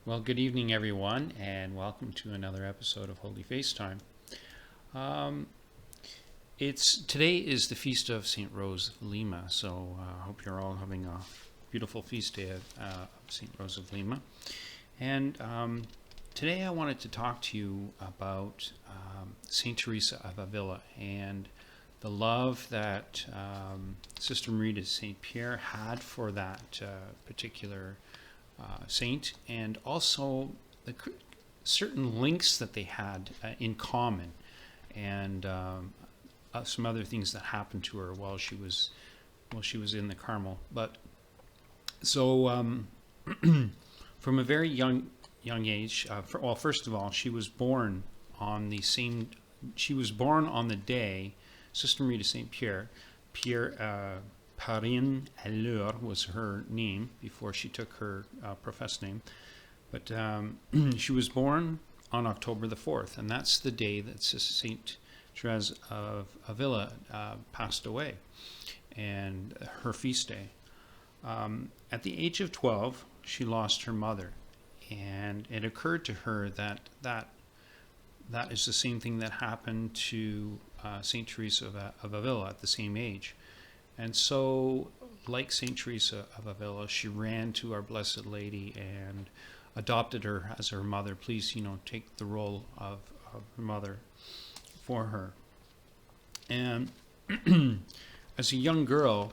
Well, good evening, everyone, and welcome to another episode of Holy FaceTime. Um, it's today is the feast of Saint Rose of Lima, so I hope you're all having a beautiful feast day of Saint Rose of Lima. And today I wanted to talk to you about Saint Teresa of Avila and the love that Sister Marie de Saint Pierre had for that particular saint, and also the certain links that they had in common, and some other things that happened to her while she was in the Carmel. But so from a very young age, first of all, she was born on the same. She was born on the day Sister Marie de Saint Pierre. Pierre Parin Allure was her name before she took her professed name. But she was born on October the 4th, and that's the day that Saint Therese of Avila passed away, and her feast day. At the age of 12, she lost her mother, and it occurred to her that is the same thing that happened to Saint Teresa of Avila at the same age. And so, like Saint Teresa of Avila, she ran to Our Blessed Lady and adopted her as her mother. Please, take the role of her mother for her. And as a young girl,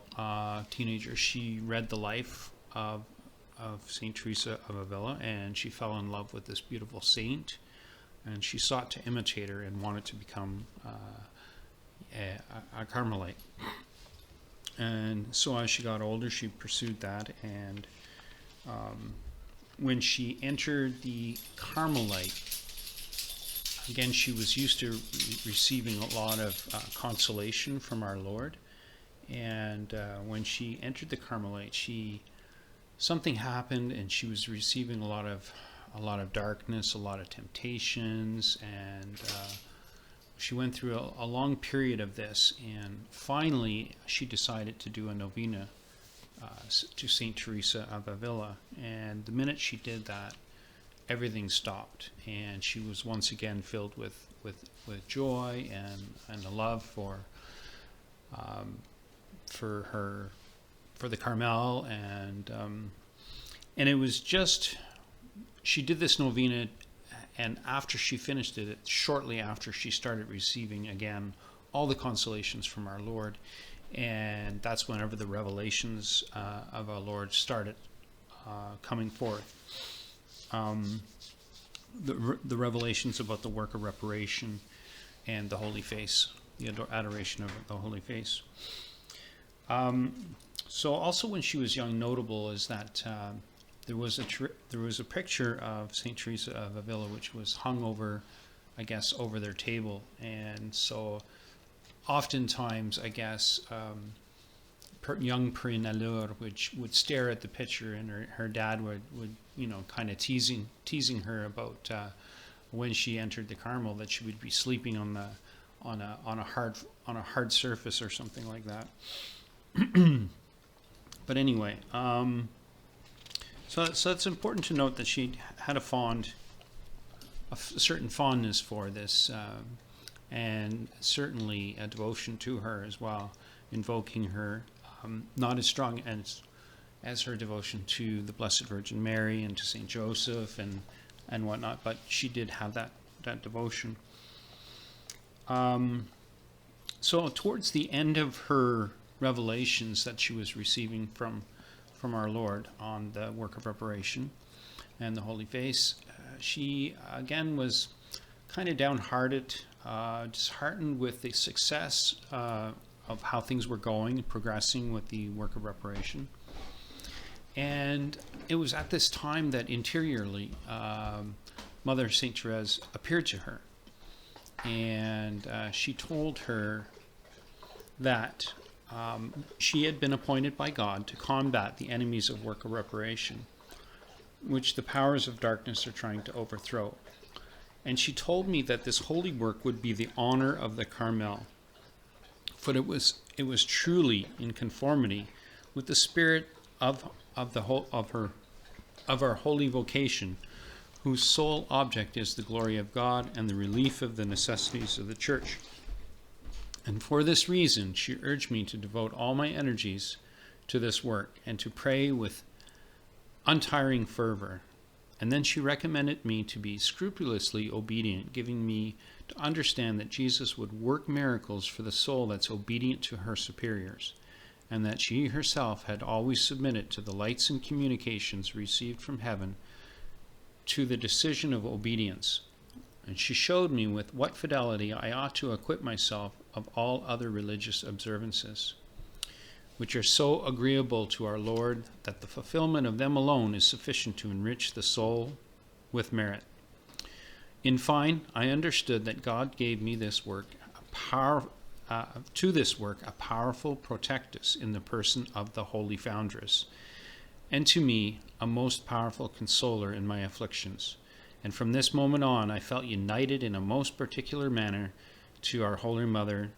teenager, she read the life of Saint Teresa of Avila, and she fell in love with this beautiful saint, and she sought to imitate her and wanted to become a Carmelite. And so as she got older, she pursued that, and when she entered the Carmelite, again, she was used to receiving a lot of consolation from our Lord. And when she entered the Carmelite, something happened, and she was receiving a lot of darkness, a lot of temptations, and she went through a long period of this, and finally she decided to do a novena to Saint Teresa of Avila. And the minute she did that, everything stopped, and she was once again filled with joy and a love for the Carmel, and it was just, she did this novena. And after she finished it, shortly after, she started receiving again all the consolations from our Lord. And that's whenever the revelations of our Lord started coming forth. The revelations about the work of reparation and the Holy Face, the adoration of the Holy Face. So also when she was young, notable is that there was a picture of Saint Teresa of Avila which was hung over, I guess, over their table, and so oftentimes, I guess, young Prin Allure would stare at the picture, and her dad would kind of teasing her about when she entered the Carmel, that she would be sleeping on a hard surface or something like that. But anyway. So it's important to note that she had a certain fondness for this, and certainly a devotion to her as well, invoking her, not as strong as her devotion to the Blessed Virgin Mary and to Saint Joseph and whatnot, but she did have that devotion. So towards the end of her revelations that she was receiving from our Lord on the work of reparation and the Holy Face, she again was kind of downhearted, disheartened with the success of how things were going, progressing with the work of reparation. And it was at this time that interiorly Mother Saint Therese appeared to her, and she told her that she had been appointed by God to combat the enemies of work of reparation, which the powers of darkness are trying to overthrow. And she told me that this holy work would be the honor of the Carmel, for it was truly in conformity with the spirit of our holy vocation whose sole object is the glory of God and the relief of the necessities of the church. And for this reason, she urged me to devote all my energies to this work and to pray with untiring fervor. And then she recommended me to be scrupulously obedient, giving me to understand that Jesus would work miracles for the soul that's obedient to her superiors, and that she herself had always submitted to the lights and communications received from heaven to the decision of obedience. And she showed me with what fidelity I ought to acquit myself of all other religious observances, which are so agreeable to our Lord that the fulfillment of them alone is sufficient to enrich the soul with merit. In fine, I understood that God gave me this work, a powerful protectus in the person of the Holy Foundress, and to me a most powerful consoler in my afflictions. And from this moment on, I felt united in a most particular manner to our Holy Mother,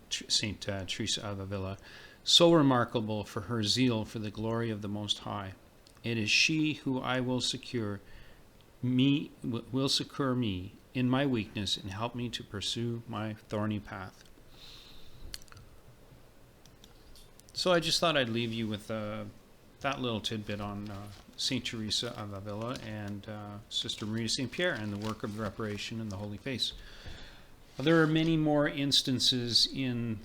Saint Teresa of Avila, so remarkable for her zeal for the glory of the Most High. It is she who will succor me in my weakness and help me to pursue my thorny path. So I just thought I'd leave you with that little tidbit on Saint Teresa of Avila and Sister Marie de Saint Pierre and the work of the reparation and the Holy Face. There are many more instances in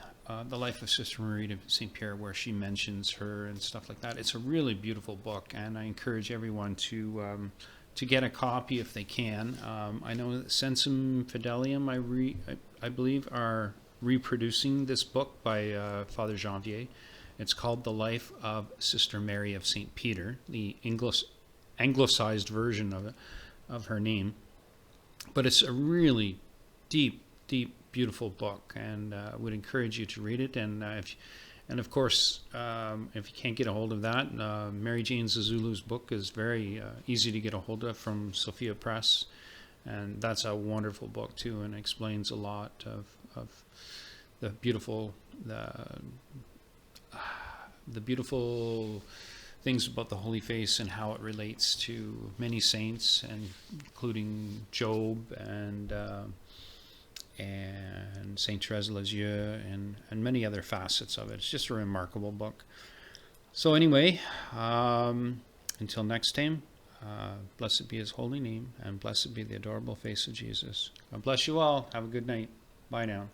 the life of Sister Marie de Saint Pierre where she mentions her and stuff like that. It's a really beautiful book, and I encourage everyone to get a copy if they can. I know that Sensum Fidelium, I believe, are reproducing this book by Father Janvier. It's called The Life of Sister Mary of St. Peter, the anglicized version of her name. But it's a really deep, beautiful book, and I would encourage you to read it. And of course, if you can't get a hold of that, Mary Jane Zazulu's book is very easy to get a hold of from Sophia Press, and that's a wonderful book too, and explains a lot of the beautiful things about the Holy Face and how it relates to many saints, and including Job and Saint Therese Lisieux and many other facets of it. It's just a remarkable book. So anyway, until next time, blessed be his holy name, and blessed be the adorable face of Jesus. God bless you all. Have a good night. Bye now.